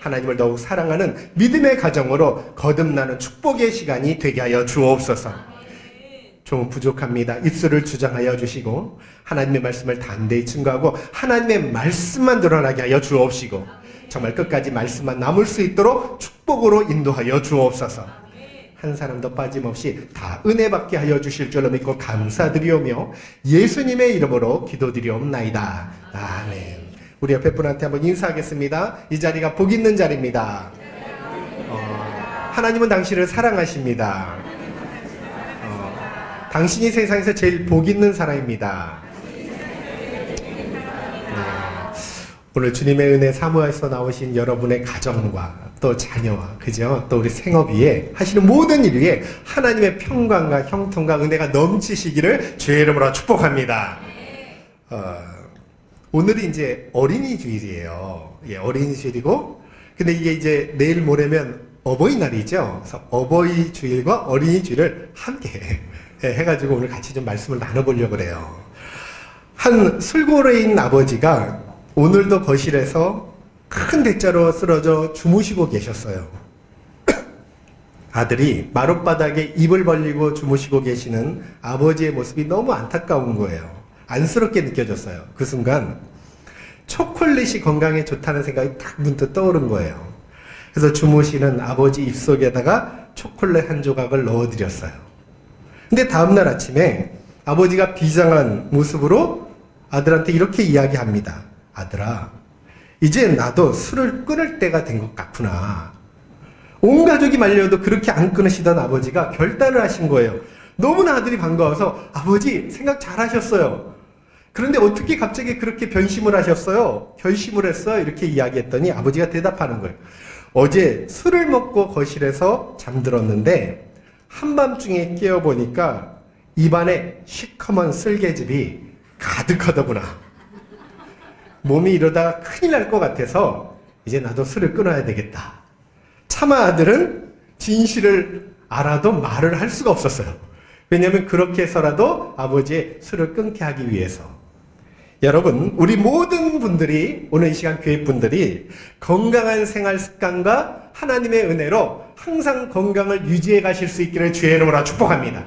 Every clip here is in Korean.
하나님을 더욱 사랑하는 믿음의 가정으로 거듭나는 축복의 시간이 되게 하여 주옵소서. 좀 부족합니다. 입술을 주장하여 주시고 하나님의 말씀을 담대히 증거하고 하나님의 말씀만 드러나게 하여 주옵시고 정말 끝까지 말씀만 남을 수 있도록 축복으로 인도하여 주옵소서. 한 사람도 빠짐없이 다 은혜 받게 하여 주실 줄로 믿고 감사드리오며 예수님의 이름으로 기도드리옵나이다. 아멘. 우리 옆에 분한테 한번 인사하겠습니다. 이 자리가 복 있는 자리입니다. 하나님은 당신을 사랑하십니다. 당신이 세상에서 제일 복 있는 사람입니다. 오늘 주님의 은혜 사모에서 나오신 여러분의 가정과 또 자녀와 그죠? 또 우리 생업 위에 하시는 모든 일 위에 하나님의 평강과 형통과 은혜가 넘치시기를 주의 이름으로 축복합니다. 오늘이 이제 어린이 주일이에요. 예, 어린이 주일이고 근데 이게 이제 내일 모레면 어버이날이죠. 그래서 어버이 주일과 어린이 주일을 함께 해가지고 오늘 같이 좀 말씀을 나눠보려고 그래요. 한 술고래인 아버지가 오늘도 거실에서 큰 대자로 쓰러져 주무시고 계셨어요. 아들이 마룻바닥에 입을 벌리고 주무시고 계시는 아버지의 모습이 너무 안타까운 거예요. 안쓰럽게 느껴졌어요. 그 순간 초콜릿이 건강에 좋다는 생각이 딱 문득 떠오른 거예요. 그래서 주무시는 아버지 입속에다가 초콜릿 한 조각을 넣어드렸어요. 근데 다음날 아침에 아버지가 비장한 모습으로 아들한테 이렇게 이야기합니다. 아들아, 이제 나도 술을 끊을 때가 된 것 같구나. 온 가족이 말려도 그렇게 안 끊으시던 아버지가 결단을 하신 거예요. 너무나 아들이 반가워서 아버지 생각 잘하셨어요. 그런데 어떻게 갑자기 그렇게 변심을 하셨어요? 결심을 했어요? 이렇게 이야기했더니 아버지가 대답하는 거예요. 어제 술을 먹고 거실에서 잠들었는데 한밤중에 깨어보니까 입안에 시커먼 쓸개즙이 가득하더구나. 몸이 이러다가 큰일 날 것 같아서 이제 나도 술을 끊어야 되겠다. 차마 아들은 진실을 알아도 말을 할 수가 없었어요. 왜냐하면 그렇게 해서라도 아버지의 술을 끊게 하기 위해서. 여러분, 우리 모든 분들이 오늘 이 시간 교회 분들이 건강한 생활 습관과 하나님의 은혜로 항상 건강을 유지해 가실 수 있기를 주의 이름으로 축복합니다.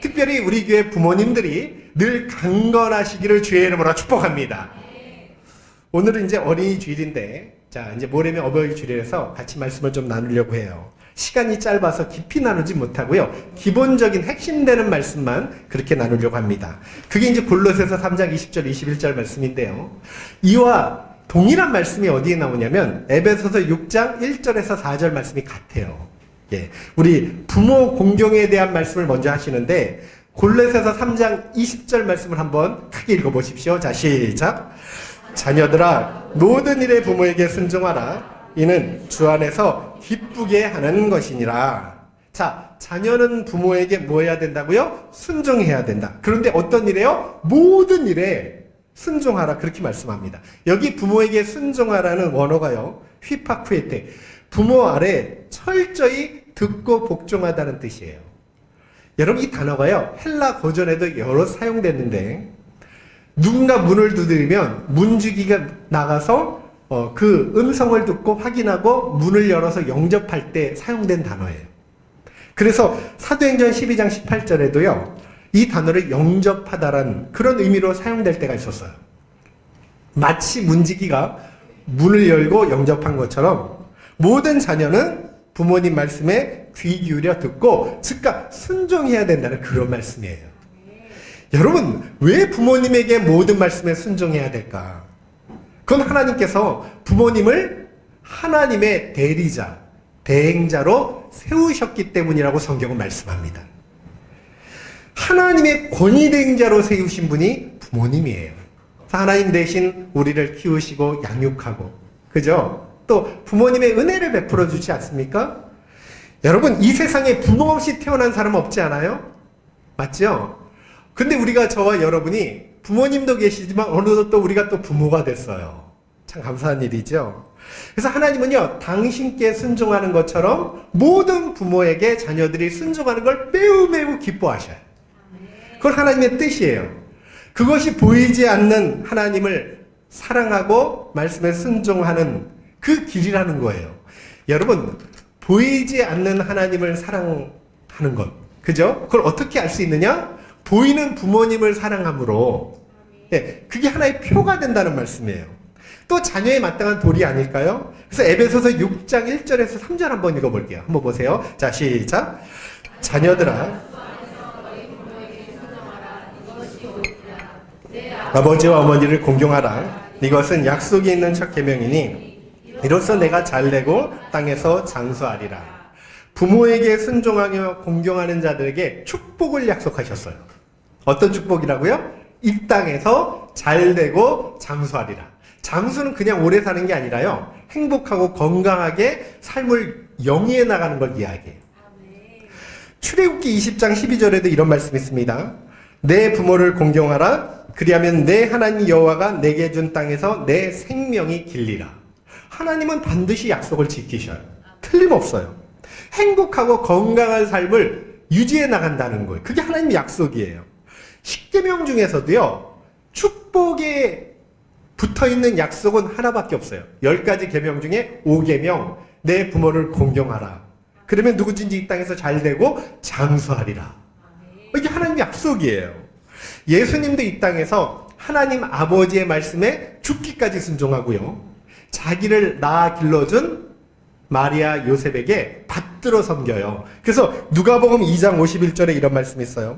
특별히 우리 교회 부모님들이 늘 강건하시기를 주의 이름으로 축복합니다. 오늘은 이제 어린이 주일인데, 자, 이제 모레면 어버이 주일에서 같이 말씀을 좀 나누려고 해요. 시간이 짧아서 깊이 나누지 못하고요. 기본적인 핵심되는 말씀만 그렇게 나누려고 합니다. 그게 이제 골로새서 3장 20절, 21절 말씀인데요. 이와 동일한 말씀이 어디에 나오냐면 에베소서 6장 1절에서 4절 말씀이 같아요. 예, 우리 부모 공경에 대한 말씀을 먼저 하시는데 골로새서 3장 20절 말씀을 한번 크게 읽어보십시오. 자, 시작. 자녀들아, 모든 일에 부모에게 순종하라. 이는 주 안에서 기쁘게 하는 것이니라. 자, 자녀는 부모에게 뭐 해야 된다고요? 순종해야 된다. 그런데 어떤 일에요? 모든 일에 순종하라. 그렇게 말씀합니다. 여기 부모에게 순종하라는 원어가요, 휘파쿠에테, 부모 아래 철저히 듣고 복종하다는 뜻이에요. 여러분, 이 단어가요, 헬라 고전에도 여러 사용됐는데 누군가 문을 두드리면 문지기가 나가서 그 음성을 듣고 확인하고 문을 열어서 영접할 때 사용된 단어예요. 그래서 사도행전 12장 18절에도요, 이 단어를 영접하다라는 그런 의미로 사용될 때가 있었어요. 마치 문지기가 문을 열고 영접한 것처럼 모든 자녀는 부모님 말씀에 귀 기울여 듣고 즉각 순종해야 된다는 그런 말씀이에요. 여러분, 왜 부모님에게 모든 말씀에 순종해야 될까? 그건 하나님께서 부모님을 하나님의 대리자, 대행자로 세우셨기 때문이라고 성경은 말씀합니다. 하나님의 권위대행자로 세우신 분이 부모님이에요. 하나님 대신 우리를 키우시고 양육하고, 그죠? 또 부모님의 은혜를 베풀어 주지 않습니까? 여러분, 이 세상에 부모 없이 태어난 사람 없지 않아요? 맞죠? 근데 우리가, 저와 여러분이 부모님도 계시지만 어느덧 또 우리가 또 부모가 됐어요. 참 감사한 일이죠. 그래서 하나님은요, 당신께 순종하는 것처럼 모든 부모에게 자녀들이 순종하는 걸 매우 매우 기뻐하셔요. 그건 하나님의 뜻이에요. 그것이 보이지 않는 하나님을 사랑하고 말씀에 순종하는 그 길이라는 거예요. 여러분, 보이지 않는 하나님을 사랑하는 것. 그죠? 그걸 어떻게 알 수 있느냐? 보이는 부모님을 사랑함으로. 예, 그게 하나의 표가 된다는 말씀이에요. 또 자녀에 마땅한 도리 아닐까요? 그래서 에베소서 6장 1절에서 3절 한번 읽어볼게요. 한번 보세요. 자, 시작. 자녀들아, 아버지와 어머니를 공경하라. 이것은 약속이 있는 첫 계명이니 이로써 내가 잘되고 땅에서 장수하리라. 부모에게 순종하며 공경하는 자들에게 축복을 약속하셨어요. 어떤 축복이라고요? 이 땅에서 잘되고 장수하리라. 장수는 그냥 오래 사는 게 아니라요, 행복하고 건강하게 삶을 영위해 나가는 걸 이야기해요. 출애굽기 20장 12절에도 이런 말씀이 있습니다. 내 부모를 공경하라. 그리하면 내 하나님 여호와가 내게 준 땅에서 내 생명이 길리라. 하나님은 반드시 약속을 지키셔요. 틀림없어요. 행복하고 건강한 삶을 유지해 나간다는 거예요. 그게 하나님의 약속이에요. 10계명 중에서도요, 축복에 붙어있는 약속은 하나밖에 없어요. 10가지 계명 중에 5계명, 내 부모를 공경하라. 그러면 누구든지 이 땅에서 잘되고 장수하리라. 이게 하나님의 약속이에요. 예수님도 이 땅에서 하나님 아버지의 말씀에 죽기까지 순종하고요, 자기를 낳아 길러준 마리아 요셉에게 받들어 섬겨요. 그래서 누가복음 2장 51절에 이런 말씀이 있어요.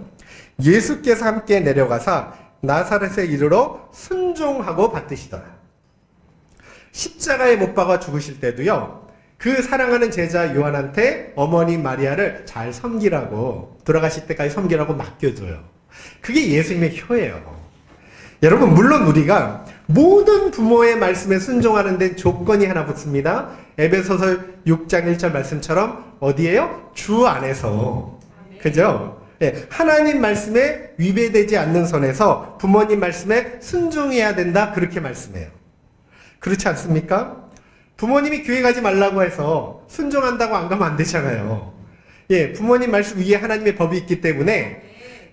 예수께서 함께 내려가사 나사렛에 이르러 순종하고 받드시더라. 십자가에 못 박아 죽으실 때도요, 그 사랑하는 제자 요한한테 어머니 마리아를 잘 섬기라고, 돌아가실 때까지 섬기라고 맡겨줘요. 그게 예수님의 효예요. 여러분, 물론 우리가 모든 부모의 말씀에 순종하는 데 조건이 하나 붙습니다. 에베소서 6장 1절 말씀처럼 어디에요? 주 안에서. 그죠? 예, 하나님 말씀에 위배되지 않는 선에서 부모님 말씀에 순종해야 된다, 그렇게 말씀해요. 그렇지 않습니까? 부모님이 교회 가지 말라고 해서 순종한다고 안 가면 안 되잖아요. 예, 부모님 말씀 위에 하나님의 법이 있기 때문에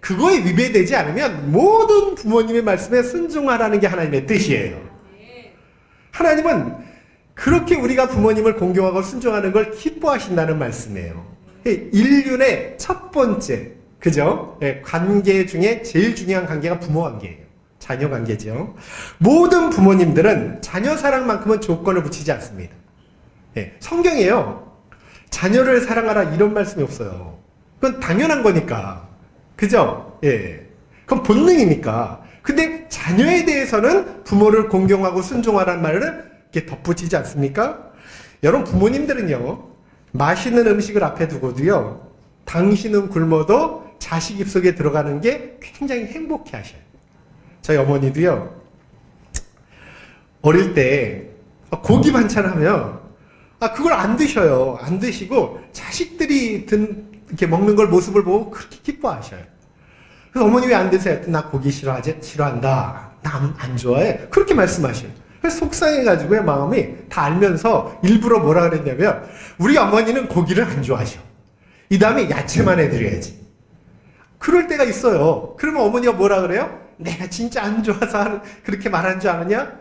그거에 위배되지 않으면 모든 부모님의 말씀에 순종하라는 게 하나님의 뜻이에요. 하나님은 그렇게 우리가 부모님을 공경하고 순종하는 걸 기뻐하신다는 말씀이에요. 인륜의 첫 번째, 그죠? 관계 중에 제일 중요한 관계가 부모 관계예요. 자녀 관계죠. 모든 부모님들은 자녀 사랑만큼은 조건을 붙이지 않습니다. 성경이에요. 자녀를 사랑하라 이런 말씀이 없어요. 그건 당연한 거니까. 그죠? 예. 그건 본능이니까. 근데 자녀에 대해서는 부모를 공경하고 순종하라는 말을 이렇게 덧붙이지 않습니까? 여러분, 부모님들은요, 맛있는 음식을 앞에 두고도요, 당신은 굶어도 자식 입속에 들어가는 게 굉장히 행복해 하셔요. 저희 어머니도요, 어릴 때 고기 반찬 하면 그걸 안 드셔요. 안 드시고 자식들이 이렇게 먹는 걸 모습을 보고 그렇게 기뻐하셔요. 그래서 어머니 왜 안 드세요? 나 고기 싫어한다. 나 안 좋아해. 그렇게 말씀하셔요. 그래서 속상해가지고 마음이 다 알면서 일부러 뭐라 그랬냐면, 우리 어머니는 고기를 안 좋아하셔. 이 다음에 야채만 해드려야지. 그럴 때가 있어요. 그러면 어머니가 뭐라 그래요? 내가 진짜 안 좋아서 그렇게 말하는 줄 아느냐?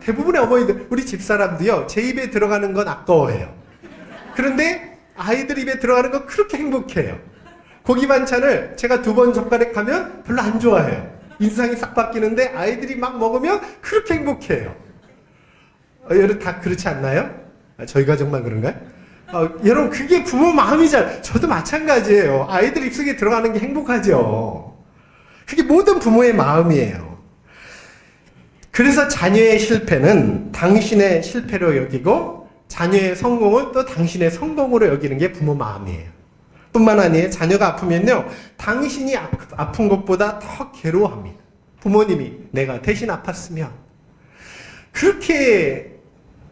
대부분의 어머니들, 우리 집사람도요, 제 입에 들어가는 건 아까워해요. 그런데 아이들 입에 들어가는 건 그렇게 행복해요. 고기 반찬을 제가 2번 젓가락 하면 별로 안 좋아해요. 인상이 싹 바뀌는데 아이들이 막 먹으면 그렇게 행복해요. 여러분 다 그렇지 않나요? 저희 가족만 그런가요? 여러분, 그게 부모 마음이잖아요. 저도 마찬가지예요. 아이들 입속에 들어가는 게 행복하죠. 그게 모든 부모의 마음이에요. 그래서 자녀의 실패는 당신의 실패로 여기고 자녀의 성공은 또 당신의 성공으로 여기는 게 부모 마음이에요. 뿐만 아니에요. 자녀가 아프면요, 당신이 아픈 것보다 더 괴로워합니다. 부모님이 내가 대신 아팠으면. 그렇게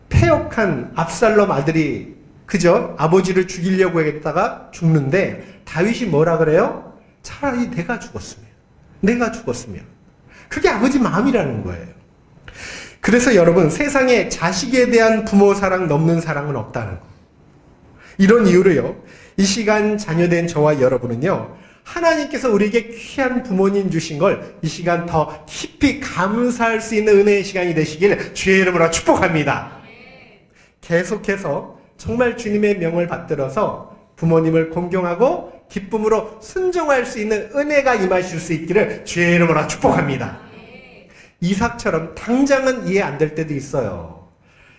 패역한 압살롬 아들이, 그죠? 아버지를 죽이려고 했다가 죽는데 다윗이 뭐라 그래요? 차라리 내가 죽었으면. 그게 아버지 마음이라는 거예요. 그래서 여러분, 세상에 자식에 대한 부모 사랑 넘는 사랑은 없다는 거. 이런 이유로요, 이 시간 자녀된 저와 여러분은요, 하나님께서 우리에게 귀한 부모님 주신 걸 이 시간 더 깊이 감사할 수 있는 은혜의 시간이 되시길 주의 이름으로 축복합니다. 계속해서 정말 주님의 명을 받들어서 부모님을 공경하고 기쁨으로 순종할 수 있는 은혜가 임하실 수 있기를 주의 이름으로 축복합니다. 이삭처럼 당장은 이해 안 될 때도 있어요.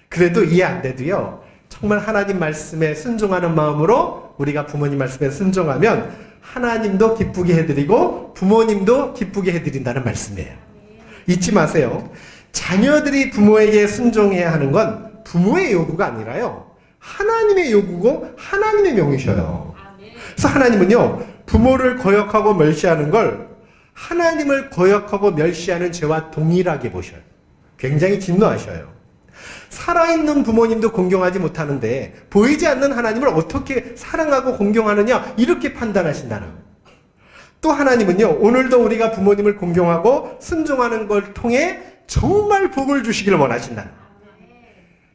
그래도 이해 안 돼도요, 정말 하나님 말씀에 순종하는 마음으로 우리가 부모님 말씀에 순종하면 하나님도 기쁘게 해드리고 부모님도 기쁘게 해드린다는 말씀이에요. 잊지 마세요. 자녀들이 부모에게 순종해야 하는 건 부모의 요구가 아니라요, 하나님의 요구고 하나님의 명이셔요. 그래서 하나님은요, 부모를 거역하고 멸시하는 걸 하나님을 거역하고 멸시하는 죄와 동일하게 보셔요. 굉장히 진노하셔요. 살아있는 부모님도 공경하지 못하는데 보이지 않는 하나님을 어떻게 사랑하고 공경하느냐, 이렇게 판단하신다는. 또 하나님은요, 오늘도 우리가 부모님을 공경하고 순종하는 걸 통해 정말 복을 주시기를 원하신다.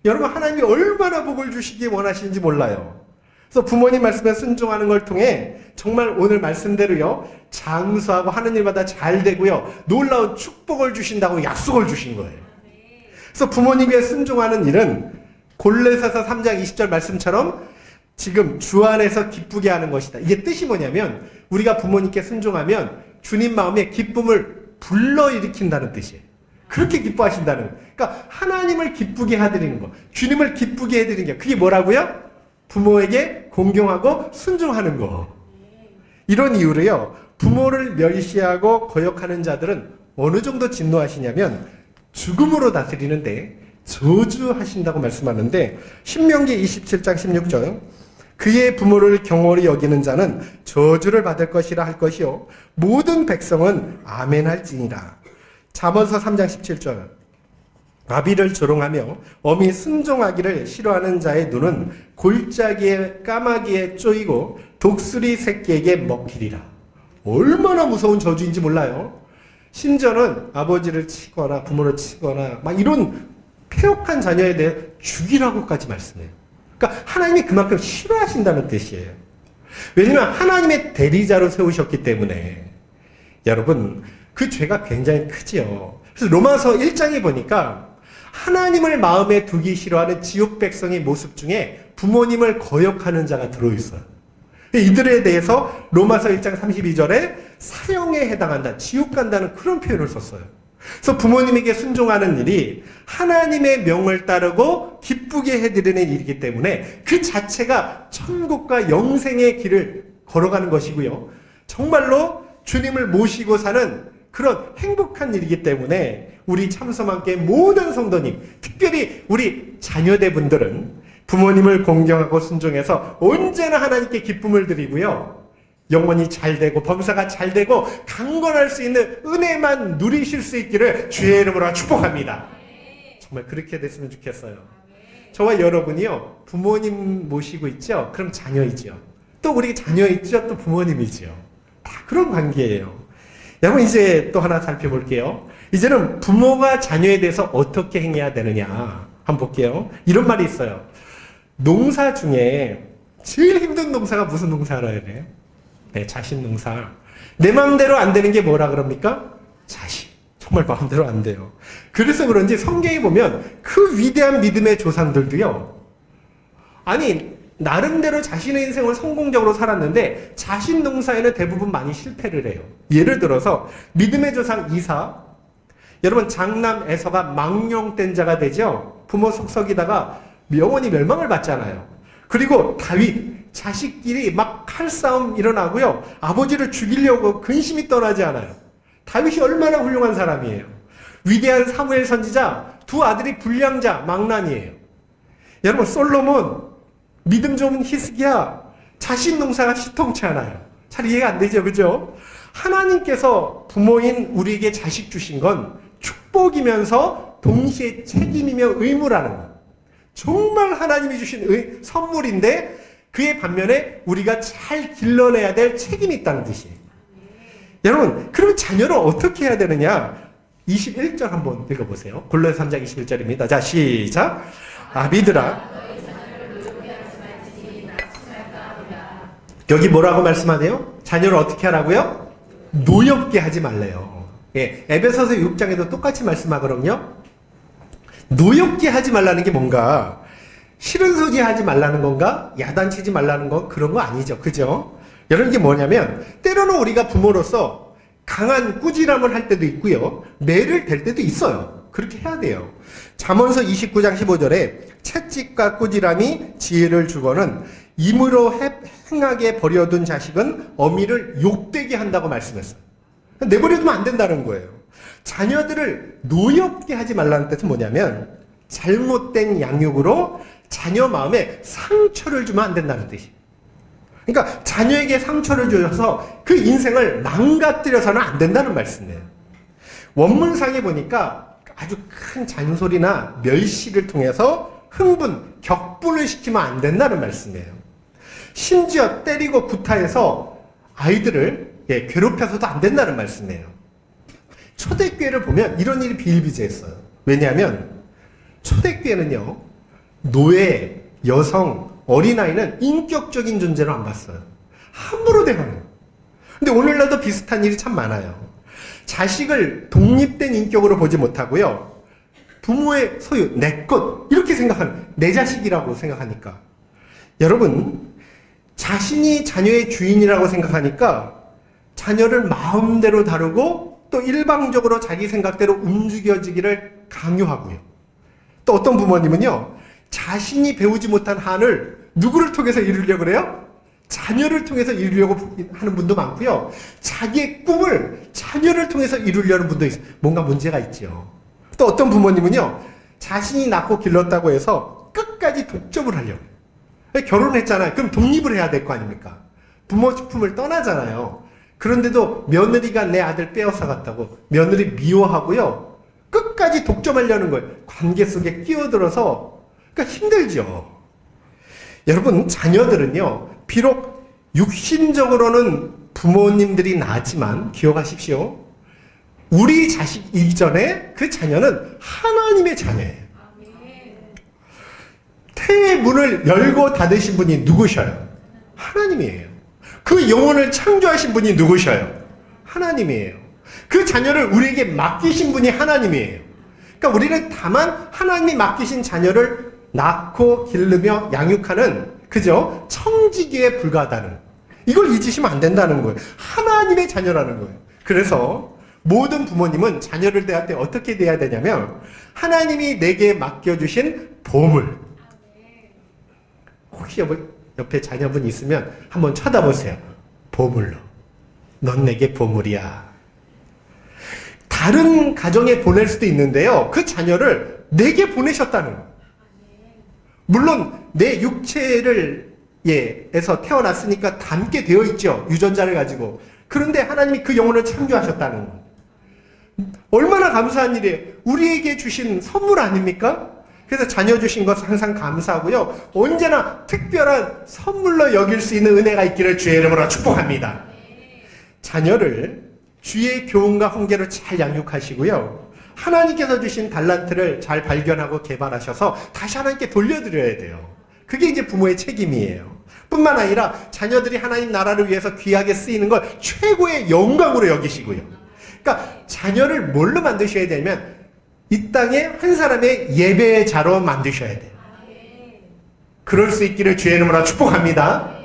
여러분, 하나님이 얼마나 복을 주시기 원하시는지 몰라요. 그래서 부모님 말씀에 순종하는 걸 통해 정말 오늘 말씀대로요, 장수하고 하는 일마다 잘 되고요, 놀라운 축복을 주신다고 약속을 주신 거예요. 그래서 부모님께 순종하는 일은 골로새서 3장 20절 말씀처럼 지금 주 안에서 기쁘게 하는 것이다. 이게 뜻이 뭐냐면 우리가 부모님께 순종하면 주님 마음에 기쁨을 불러일으킨다는 뜻이에요. 그렇게 기뻐하신다는 거예요. 그러니까 하나님을 기쁘게 해드리는 거, 주님을 기쁘게 해드리는 게, 그게 뭐라고요? 부모에게 공경하고 순종하는 거. 이런 이유로요, 부모를 멸시하고 거역하는 자들은 어느 정도 진노하시냐면 죽음으로 다스리는데 저주하신다고 말씀하는데, 신명기 27장 16절, 그의 부모를 경홀히 여기는 자는 저주를 받을 것이라 할 것이요 모든 백성은 아멘 할지니라. 잠언서 3장 17절, 아비를 조롱하며 어미 순종하기를 싫어하는 자의 눈은 골짜기에 까마귀에 쪼이고 독수리 새끼에게 먹히리라. 얼마나 무서운 저주인지 몰라요. 심지어는 아버지를 치거나 부모를 치거나 막 이런 폐역한 자녀에 대해 죽이라고까지 말씀해요. 그러니까 하나님이 그만큼 싫어하신다는 뜻이에요. 왜냐하면 하나님의 대리자로 세우셨기 때문에. 여러분, 그 죄가 굉장히 크지요. 그래서 로마서 1장에 보니까 하나님을 마음에 두기 싫어하는 지옥 백성의 모습 중에 부모님을 거역하는 자가 들어있어요. 이들에 대해서 로마서 1장 32절에 사형에 해당한다, 지옥 간다는 그런 표현을 썼어요. 그래서 부모님에게 순종하는 일이 하나님의 명을 따르고 기쁘게 해드리는 일이기 때문에 그 자체가 천국과 영생의 길을 걸어가는 것이고요, 정말로 주님을 모시고 사는 그런 행복한 일이기 때문에 우리 참소망교회 모든 성도님, 특별히 우리 자녀대분들은 부모님을 공경하고 순종해서 언제나 하나님께 기쁨을 드리고요, 영혼이 잘 되고 범사가 잘 되고 강건할 수 있는 은혜만 누리실 수 있기를 주의 이름으로 축복합니다. 정말 그렇게 됐으면 좋겠어요. 저와 여러분이요, 부모님 모시고 있죠? 그럼 자녀이죠. 또 우리 자녀 있죠? 또 부모님이죠. 다 그런 관계예요. 여러분, 이제 또 하나 살펴볼게요. 이제는 부모가 자녀에 대해서 어떻게 행해야 되느냐 한번 볼게요. 이런 말이 있어요. 농사 중에 제일 힘든 농사가 무슨 농사 알아야 돼요? 네, 자식 농사. 내 마음대로 안 되는 게 뭐라 그럽니까? 자식. 정말 마음대로 안 돼요. 그래서 그런지 성경에 보면 그 위대한 믿음의 조상들도요, 아니 나름대로 자신의 인생을 성공적으로 살았는데 자식 농사에는 대부분 많이 실패를 해요. 예를 들어서 믿음의 조상 이삭, 여러분 장남 에서가 망령된 자가 되죠. 부모 속썩이다가 영원히 멸망을 받잖아요. 그리고 다윗, 자식끼리 막 칼싸움 일어나고요, 아버지를 죽이려고 근심이 떠나지 않아요. 다윗이 얼마나 훌륭한 사람이에요. 위대한 사무엘 선지자, 두 아들이 불량자, 망난이에요. 여러분, 솔로몬, 믿음 좋은 히스기야, 자식 농사가 시통치 않아요. 잘 이해가 안 되죠, 그죠? 하나님께서 부모인 우리에게 자식 주신 건 축복이면서 동시에 책임이며 의무라는 거. 정말 하나님이 주신 선물인데 그의 반면에 우리가 잘 길러내야 될 책임이 있다는 뜻이에요. 여러분, 그러면 자녀를 어떻게 해야 되느냐? 21절 한번 읽어보세요. 골로새 3장 21절입니다. 자, 시작. 아비들아, 여기 뭐라고 말씀하네요? 자녀를 어떻게 하라고요? 노엽게 하지 말래요. 예, 에베소서 6장에도 똑같이 말씀하거든요. 노엽게 하지 말라는 게 뭔가, 싫은 소리 하지 말라는 건가? 야단치지 말라는 건 그런 거 아니죠. 그죠? 여러분, 이게 뭐냐면 때로는 우리가 부모로서 강한 꾸지람을 할 때도 있고요. 매를 댈 때도 있어요. 그렇게 해야 돼요. 잠언서 29장 15절에 채찍과 꾸지람이 지혜를 주거는 임으로 행하게 버려둔 자식은 어미를 욕되게 한다고 말씀했어요. 내버려두면 안 된다는 거예요. 자녀들을 노엽게 하지 말라는 뜻은 뭐냐면 잘못된 양육으로 자녀 마음에 상처를 주면 안 된다는 뜻이에요. 그러니까 자녀에게 상처를 주셔서 그 인생을 망가뜨려서는 안 된다는 말씀이에요. 원문상에 보니까 아주 큰 잔소리나 멸시를 통해서 흥분, 격분을 시키면 안 된다는 말씀이에요. 심지어 때리고 구타해서 아이들을 괴롭혀서도 안 된다는 말씀이에요. 초대교회를 보면 이런 일이 비일비재했어요. 왜냐하면 초대교회는요, 노예, 여성, 어린아이는 인격적인 존재로 안 봤어요. 함부로 대하는. 근데 오늘날도 비슷한 일이 참 많아요. 자식을 독립된 인격으로 보지 못하고요, 부모의 소유, 내 것, 이렇게 생각하는, 내 자식이라고 생각하니까. 여러분, 자신이 자녀의 주인이라고 생각하니까 자녀를 마음대로 다루고 또 일방적으로 자기 생각대로 움직여지기를 강요하고요. 또 어떤 부모님은요, 자신이 배우지 못한 한을 누구를 통해서 이루려고 그래요? 자녀를 통해서 이루려고 하는 분도 많고요. 자기의 꿈을 자녀를 통해서 이루려는 분도 있어요. 뭔가 문제가 있죠. 또 어떤 부모님은요, 자신이 낳고 길렀다고 해서 끝까지 독점을 하려고 해요. 결혼했잖아요. 그럼 독립을 해야 될 거 아닙니까? 부모 품을 떠나잖아요. 그런데도 며느리가 내 아들 빼앗아 갔다고 며느리 미워하고요, 끝까지 독점하려는 거예요. 관계 속에 끼어들어서. 그러니까 힘들죠. 여러분, 자녀들은요, 비록 육신적으로는 부모님들이 낳았지만 기억하십시오. 우리 자식 이전에 그 자녀는 하나님의 자녀예요. 태의 문을 열고 닫으신 분이 누구셔요? 하나님이에요. 그 영혼을 창조하신 분이 누구셔요? 하나님이에요. 그 자녀를 우리에게 맡기신 분이 하나님이에요. 그러니까 우리는 다만 하나님이 맡기신 자녀를 낳고 기르며 양육하는, 그죠? 청지기에 불과하다는, 이걸 잊으시면 안 된다는 거예요. 하나님의 자녀라는 거예요. 그래서 모든 부모님은 자녀를 대할 때 어떻게 대해야 되냐면, 하나님이 내게 맡겨주신 보물. 혹시 옆에 자녀분 있으면 한번 쳐다보세요. 보물로. 넌 내게 보물이야. 다른 가정에 보낼 수도 있는데요, 그 자녀를 내게 보내셨다는 거예요. 물론 내 육체를 에서 태어났으니까 닮게 되어 있죠. 유전자를 가지고. 그런데 하나님이 그 영혼을 창조하셨다는 거예요. 얼마나 감사한 일이에요. 우리에게 주신 선물 아닙니까? 그래서 자녀 주신 것을 항상 감사하고요, 언제나 특별한 선물로 여길 수 있는 은혜가 있기를 주의 이름으로 축복합니다. 자녀를 주의 교훈과 훈계로 잘 양육하시고요, 하나님께서 주신 달란트를 잘 발견하고 개발하셔서 다시 하나님께 돌려드려야 돼요. 그게 이제 부모의 책임이에요. 뿐만 아니라 자녀들이 하나님 나라를 위해서 귀하게 쓰이는 걸 최고의 영광으로 여기시고요. 그러니까 자녀를 뭘로 만드셔야 되냐면 이 땅에 한 사람의 예배의 자로 만드셔야 돼요. 그럴 수 있기를 주의 이름으로 축복합니다.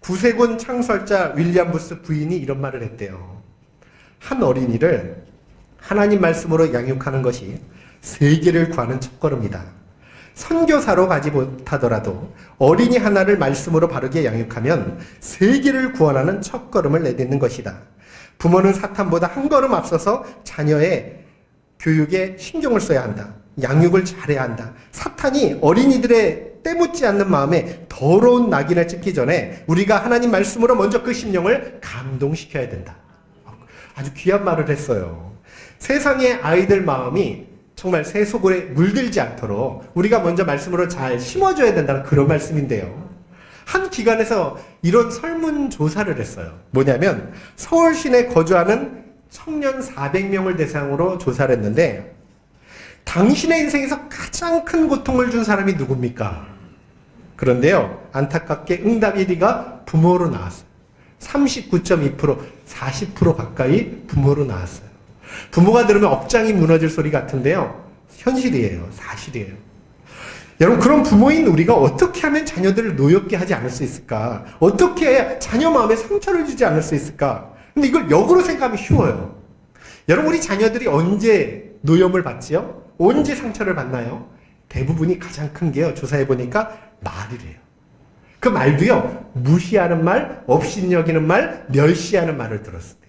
구세군 창설자 윌리엄 부스 부인이 이런 말을 했대요. 한 어린이를 하나님 말씀으로 양육하는 것이 세계를 구하는 첫걸음이다. 선교사로 가지 못하더라도 어린이 하나를 말씀으로 바르게 양육하면 세계를 구원하는 첫걸음을 내딛는 것이다. 부모는 사탄보다 한 걸음 앞서서 자녀의 교육에 신경을 써야 한다. 양육을 잘해야 한다. 사탄이 어린이들의 때묻지 않는 마음에 더러운 낙인을 찍기 전에 우리가 하나님 말씀으로 먼저 그 심령을 감동시켜야 된다. 아주 귀한 말을 했어요. 세상의 아이들 마음이 정말 새 속에 물들지 않도록 우리가 먼저 말씀으로 잘 심어줘야 된다는 그런 말씀인데요. 한 기관에서 이런 설문조사를 했어요. 뭐냐면 서울 시내 거주하는 청년 400명을 대상으로 조사를 했는데, 당신의 인생에서 가장 큰 고통을 준 사람이 누굽니까? 그런데요, 안타깝게 응답 1위가 부모로 나왔어요. 39.2%, 40% 가까이 부모로 나왔어요. 부모가 들으면 억장이 무너질 소리 같은데요, 현실이에요. 사실이에요. 여러분, 그런 부모인 우리가 어떻게 하면 자녀들을 노엽게 하지 않을 수 있을까? 어떻게 해야 자녀 마음에 상처를 주지 않을 수 있을까? 근데 이걸 역으로 생각하면 쉬워요. 여러분, 우리 자녀들이 언제 노염을 받지요? 언제 상처를 받나요? 대부분이 가장 큰 게요, 조사해보니까 말이래요. 그 말도요, 무시하는 말, 업신여기는 말, 멸시하는 말을 들었을 때.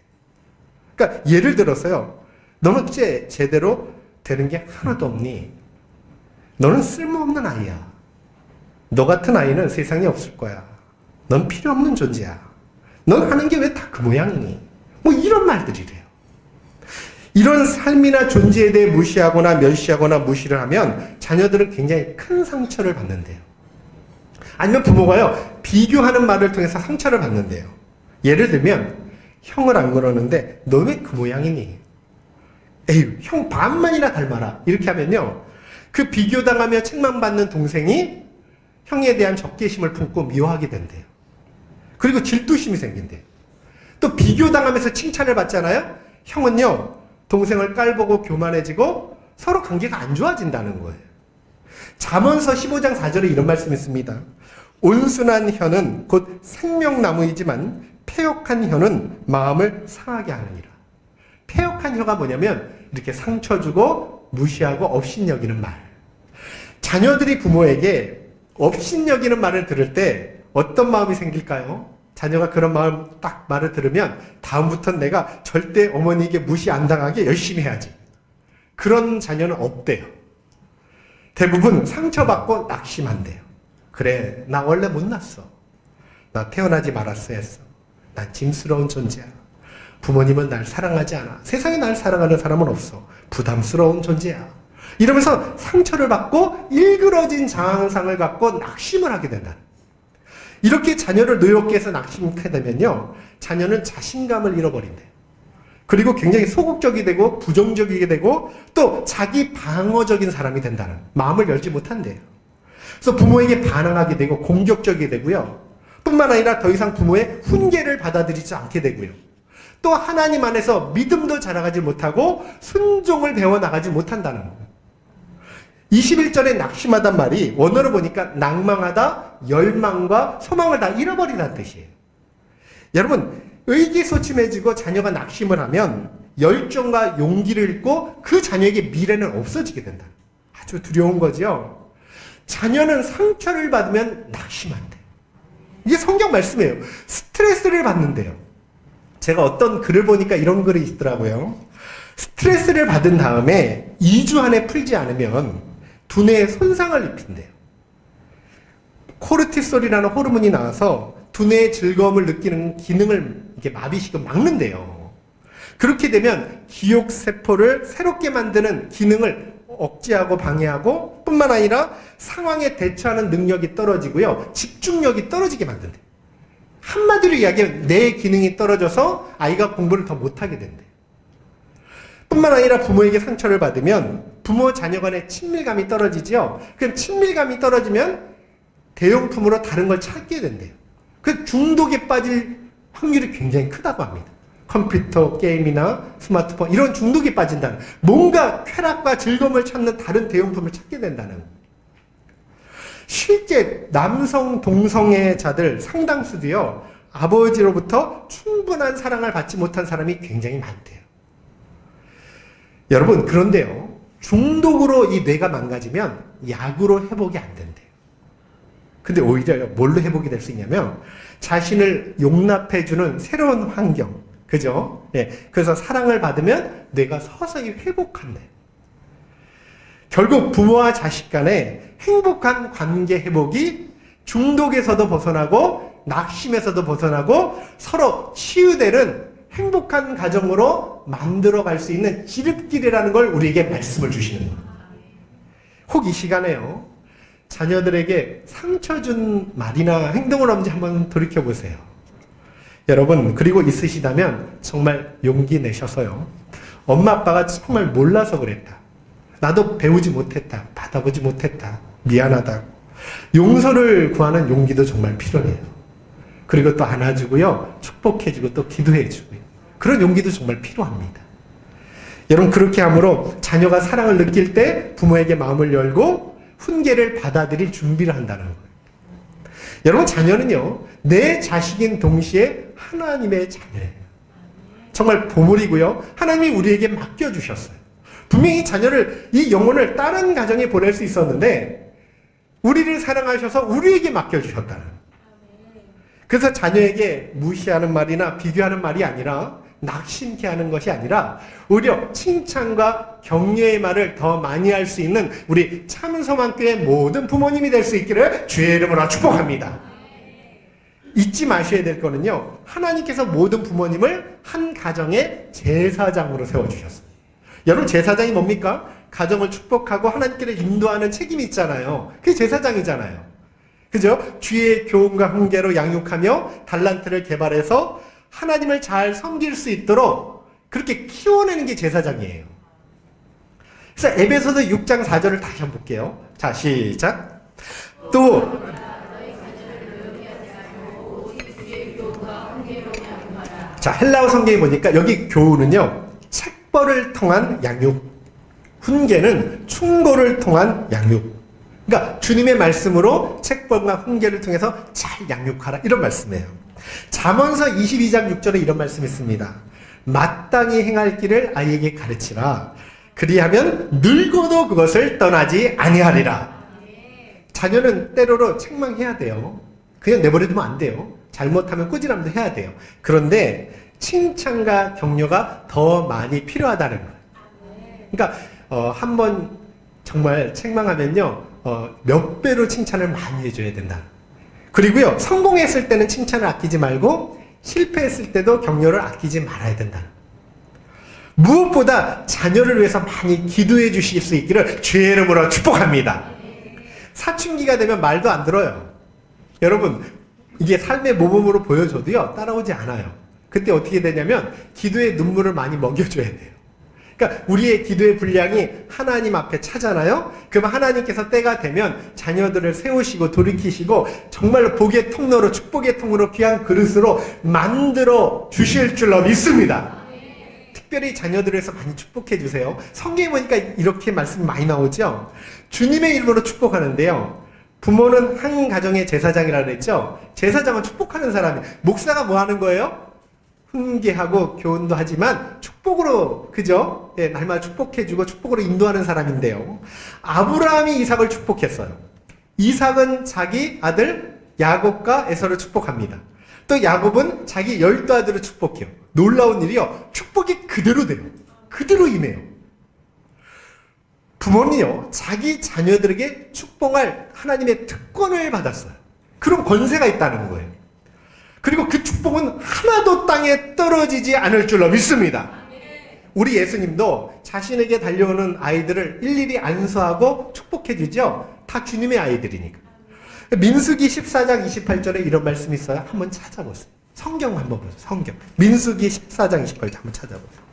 그러니까 예를 들어서요, 너는 제대로 되는 게 하나도 없니? 너는 쓸모없는 아이야. 너 같은 아이는 세상에 없을 거야. 넌 필요 없는 존재야. 넌 하는 게 왜 다 그 모양이니? 뭐 이런 말들이래요. 이런 삶이나 존재에 대해 무시하거나 멸시하거나 무시를 하면 자녀들은 굉장히 큰 상처를 받는데요. 아니면 부모가요, 비교하는 말을 통해서 상처를 받는데요. 예를 들면, 형을 안 그러는데 너 왜 그 모양이니? 에휴, 형 반만이나 닮아라. 이렇게 하면요, 그 비교당하며 책망받는 동생이 형에 대한 적개심을 품고 미워하게 된대요. 그리고 질투심이 생긴대요. 또 비교당하면서 칭찬을 받잖아요? 형은요, 동생을 깔보고 교만해지고 서로 관계가 안 좋아진다는 거예요. 잠언서 15장 4절에 이런 말씀이 있습니다. 온순한 혀는 곧 생명나무이지만 패역한 혀는 마음을 상하게 하느니라. 패역한 혀가 뭐냐면 이렇게 상처 주고 무시하고 업신여기는 말. 자녀들이 부모에게 업신여기는 말을 들을 때 어떤 마음이 생길까요? 자녀가 그런 말을 들으면 다음부터는 내가 절대 어머니에게 무시 안 당하게 열심히 해야지. 그런 자녀는 없대요. 대부분 상처받고 낙심한대요. 그래, 나 원래 못났어. 나 태어나지 말았어야 했어. 난 짐스러운 존재야. 부모님은 날 사랑하지 않아. 세상에 날 사랑하는 사람은 없어. 부담스러운 존재야. 이러면서 상처를 받고 일그러진 자아상을 갖고 낙심을 하게 된다. 이렇게 자녀를 노엽게 해서 낙심하게 되면요, 자녀는 자신감을 잃어버린대요. 그리고 굉장히 소극적이 되고 부정적이게 되고 또 자기 방어적인 사람이 된다는, 마음을 열지 못한대요. 그래서 부모에게 반항하게 되고 공격적이게 되고요. 뿐만 아니라 더 이상 부모의 훈계를 받아들이지 않게 되고요. 또 하나님 안에서 믿음도 자라가지 못하고 순종을 배워나가지 못한다는 거예요. 21절에 낙심하단 말이 원어로 보니까 낭망하다, 열망과 소망을 다 잃어버리라는 뜻이에요. 여러분, 의기소침해지고 자녀가 낙심을 하면 열정과 용기를 잃고 그 자녀에게 미래는 없어지게 된다. 아주 두려운 거죠. 자녀는 상처를 받으면 낙심한대. 이게 성경 말씀이에요. 스트레스를 받는데요. 제가 어떤 글을 보니까 이런 글이 있더라고요. 스트레스를 받은 다음에 2주 안에 풀지 않으면 두뇌에 손상을 입힌대요. 코르티솔이라는 호르몬이 나와서 두뇌의 즐거움을 느끼는 기능을 이렇게 마비시키고 막는데요. 그렇게 되면 기억세포를 새롭게 만드는 기능을 억제하고 방해하고 뿐만 아니라 상황에 대처하는 능력이 떨어지고요. 집중력이 떨어지게 만든대요. 한마디로 이야기하면 뇌 기능이 떨어져서 아이가 공부를 더 못하게 된대요. 뿐만 아니라 부모에게 상처를 받으면 부모 자녀 간의 친밀감이 떨어지죠. 그럼 친밀감이 떨어지면 대용품으로 다른 걸 찾게 된대요. 그 중독에 빠질 확률이 굉장히 크다고 합니다. 컴퓨터, 게임이나 스마트폰 이런 중독에 빠진다는, 뭔가 쾌락과 즐거움을 찾는 다른 대용품을 찾게 된다는. 실제 남성 동성애자들 상당수도요, 아버지로부터 충분한 사랑을 받지 못한 사람이 굉장히 많대요. 여러분, 그런데요, 중독으로 이 뇌가 망가지면 약으로 회복이 안 된대요. 근데 오히려 뭘로 회복이 될 수 있냐면 자신을 용납해주는 새로운 환경, 그죠? 네, 그래서 사랑을 받으면 뇌가 서서히 회복한대. 결국 부모와 자식 간의 행복한 관계 회복이 중독에서도 벗어나고 낙심에서도 벗어나고 서로 치유되는 행복한 가정으로 만들어갈 수 있는 지름길이라는 걸 우리에게 말씀을 주시는 거예요. 혹 이 시간에요, 자녀들에게 상처 준 말이나 행동을 없는지 한번 돌이켜보세요. 여러분, 그리고 있으시다면 정말 용기 내셔서요, 엄마 아빠가 정말 몰라서 그랬다, 나도 배우지 못했다, 받아보지 못했다, 미안하다, 용서를 구하는 용기도 정말 필요해요. 그리고 또 안아주고요, 축복해주고 또 기도해주고요, 그런 용기도 정말 필요합니다. 여러분, 그렇게 함으로 자녀가 사랑을 느낄 때 부모에게 마음을 열고 훈계를 받아들일 준비를 한다는 거예요. 여러분, 자녀는요, 내 자식인 동시에 하나님의 자녀예요. 정말 보물이고요. 하나님이 우리에게 맡겨주셨어요. 분명히 자녀를, 이 영혼을 다른 가정에 보낼 수 있었는데 우리를 사랑하셔서 우리에게 맡겨주셨다는 거예요. 그래서 자녀에게 무시하는 말이나 비교하는 말이 아니라, 낙심케 하는 것이 아니라 오히려 칭찬과 격려의 말을 더 많이 할 수 있는 우리 참소만교의 모든 부모님이 될 수 있기를 주의 이름으로 축복합니다. 잊지 마셔야 될 거는요, 하나님께서 모든 부모님을 한 가정의 제사장으로 세워주셨어요. 여러분, 제사장이 뭡니까? 가정을 축복하고 하나님께를 인도하는 책임이 있잖아요. 그게 제사장이잖아요. 그죠? 주의 교훈과 훈계로 양육하며 달란트를 개발해서 하나님을 잘 섬길 수 있도록 그렇게 키워내는 게 제사장이에요. 그래서 에베소서 6장 4절을 다시 한번 볼게요. 자, 시작. 또 자, 헬라어 성경에 보니까 여기 교훈은요, 책벌을 통한 양육, 훈계는 충고를 통한 양육. 그러니까 주님의 말씀으로 책벌과 훈계를 통해서 잘 양육하라, 이런 말씀이에요. 잠언서 22장 6절에 이런 말씀이 있습니다. 마땅히 행할 길을 아이에게 가르치라. 그리하면 늙어도 그것을 떠나지 아니하리라. 자녀는 때로로 책망해야 돼요. 그냥 내버려두면 안 돼요. 잘못하면 꾸지람도 해야 돼요. 그런데 칭찬과 격려가 더 많이 필요하다는 거예요. 그러니까 한번 정말 책망하면요, 몇 배로 칭찬을 많이 해줘야 된다. 그리고요, 성공했을 때는 칭찬을 아끼지 말고 실패했을 때도 격려를 아끼지 말아야 된다. 무엇보다 자녀를 위해서 많이 기도해 주실 수 있기를 주의 이름으로 축복합니다. 사춘기가 되면 말도 안 들어요. 여러분, 이게 삶의 모범으로 보여줘도요, 따라오지 않아요. 그때 어떻게 되냐면 기도의 눈물을 많이 먹여줘야 돼요. 그러니까 우리의 기도의 분량이 하나님 앞에 차잖아요. 그럼 하나님께서 때가 되면 자녀들을 세우시고 돌이키시고 정말로 복의 통로로, 축복의 통로로, 귀한 그릇으로 만들어 주실 줄로 믿습니다. 특별히 자녀들을 위해서 많이 축복해 주세요. 성경에 보니까 이렇게 말씀이 많이 나오죠. 주님의 이름으로 축복하는데요, 부모는 한 가정의 제사장이라고 그랬죠. 제사장은 축복하는 사람이에요. 목사가 뭐 하는 거예요? 훈계하고 교훈도 하지만 축복으로, 그죠? 예, 날마다 축복해주고 축복으로 인도하는 사람인데요. 아브라함이 이삭을 축복했어요. 이삭은 자기 아들 야곱과 에서를 축복합니다. 또 야곱은 자기 12아들을 축복해요. 놀라운 일이요, 축복이 그대로 돼요. 그대로 임해요. 부모는요, 자기 자녀들에게 축복할 하나님의 특권을 받았어요. 그런 권세가 있다는 거예요. 그리고 그 축복은 하나도 땅에 떨어지지 않을 줄로 믿습니다. 우리 예수님도 자신에게 달려오는 아이들을 일일이 안수하고 축복해 주죠. 다 주님의 아이들이니까. 민수기 14장 28절에 이런 말씀이 있어요. 한번 찾아보세요. 성경 한번 보세요. 성경. 민수기 14장 28절 한번 찾아보세요.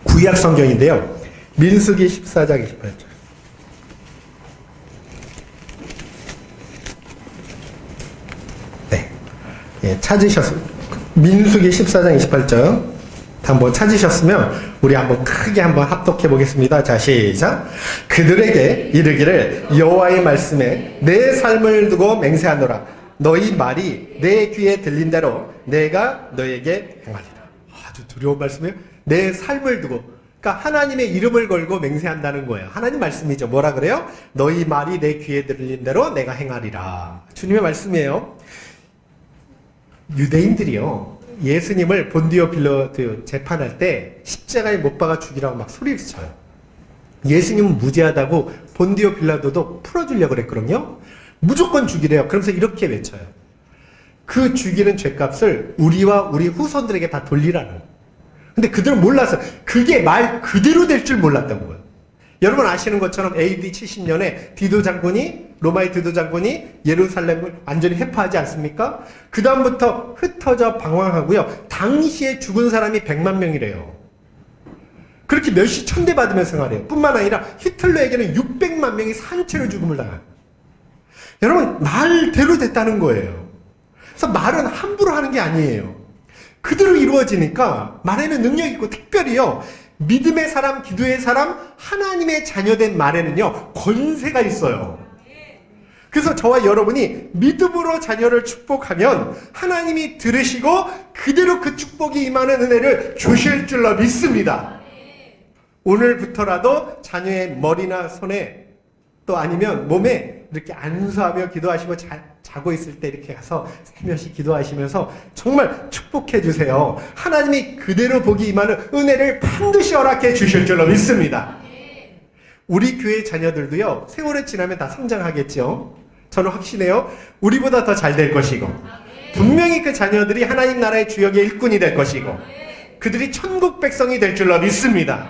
구약 성경인데요. 민수기 14장 28절. 예, 찾으셨어요. 민수기 14장 28절 한번 찾으셨으면 우리 한번 크게 한번 합독해 보겠습니다. 자, 시작. 그들에게 이르기를 여호와의 말씀에 내 삶을 두고 맹세하노라. 너희 말이 내 귀에 들린 대로 내가 너에게 행하리라. 아주 두려운 말씀이에요. 내 삶을 두고, 그러니까 하나님의 이름을 걸고 맹세한다는 거예요. 하나님 말씀이죠. 뭐라 그래요? 너희 말이 내 귀에 들린 대로 내가 행하리라. 주님의 말씀이에요. 유대인들이요, 예수님을 본디오 빌라도 재판할 때 십자가에 못 박아 죽이라고 막 소리를 쳐요. 예수님은 무죄하다고 본디오 빌라도도 풀어주려고 그랬거든요. 무조건 죽이래요. 그러면서 이렇게 외쳐요. 그 죽이는 죄값을 우리와 우리 후손들에게 다 돌리라는 거예요. 근데 그들은 몰랐어요. 그게 말 그대로 될 줄 몰랐던 거예요. 여러분 아시는 것처럼 AD 70년에 디도 장군이, 로마의 디도 장군이 예루살렘을 완전히 해파하지 않습니까? 그 다음부터 흩어져 방황하고요. 당시에 죽은 사람이 100만 명이래요. 그렇게 몇십 천대 받으면서 생활해요. 뿐만 아니라 히틀러에게는 600만 명이 산채로 죽음을 당해요. 여러분, 말대로 됐다는 거예요. 그래서 말은 함부로 하는 게 아니에요. 그대로 이루어지니까 말에는 능력이 있고, 특별히요, 믿음의 사람, 기도의 사람, 하나님의 자녀된 말에는요, 권세가 있어요. 그래서 저와 여러분이 믿음으로 자녀를 축복하면 하나님이 들으시고 그대로 그 축복이 임하는 은혜를 주실 줄로 믿습니다. 오늘부터라도 자녀의 머리나 손에 또 아니면 몸에 이렇게 안수하며 기도하시고 자고 있을 때 이렇게 가서 살며시 기도하시면서 정말 축복해 주세요. 하나님이 그대로 복이 임하는 은혜를 반드시 허락해 주실 줄로 믿습니다. 우리 교회 자녀들도요, 세월이 지나면 다 성장하겠죠. 저는 확신해요. 우리보다 더 잘 될 것이고, 분명히 그 자녀들이 하나님 나라의 주역의 일꾼이 될 것이고, 그들이 천국 백성이 될 줄로 믿습니다.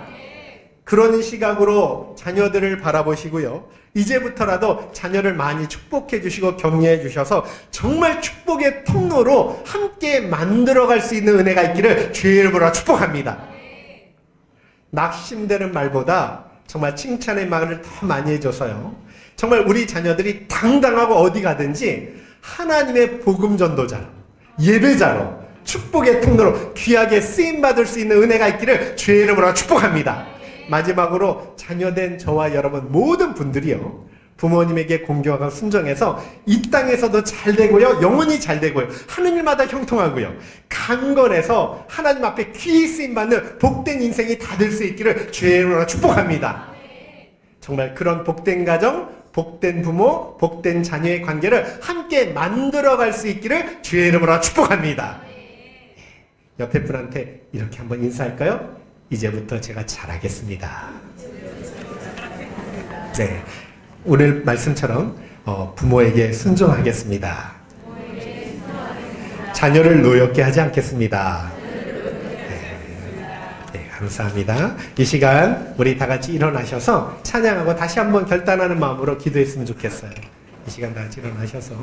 그런 시각으로 자녀들을 바라보시고요. 이제부터라도 자녀를 많이 축복해 주시고 격려해 주셔서 정말 축복의 통로로 함께 만들어갈 수 있는 은혜가 있기를 주의 이름으로 축복합니다. 낙심되는 말보다 정말 칭찬의 말을 더 많이 해줘서요. 정말 우리 자녀들이 당당하고 어디 가든지 하나님의 복음 전도자로, 예배자로, 축복의 통로로 귀하게 쓰임받을 수 있는 은혜가 있기를 주의 이름으로 축복합니다. 마지막으로 자녀된 저와 여러분 모든 분들이요, 부모님에게 공경하고 순종해서 이 땅에서도 잘 되고요, 영원히 잘 되고요, 하는 일마다 형통하고요, 강건해서 하나님 앞에 귀히 쓰임받는 복된 인생이 다 될 수 있기를 주의 이름으로 축복합니다. 정말 그런 복된 가정, 복된 부모, 복된 자녀의 관계를 함께 만들어갈 수 있기를 주의 이름으로 축복합니다. 옆에 분한테 이렇게 한번 인사할까요? 이제부터 제가 잘하겠습니다. 네, 오늘 말씀처럼 부모에게 순종하겠습니다. 자녀를 노엽게 하지 않겠습니다. 네, 감사합니다. 이 시간 우리 다 같이 일어나셔서 찬양하고 다시 한번 결단하는 마음으로 기도했으면 좋겠어요. 이 시간 다 같이 일어나셔서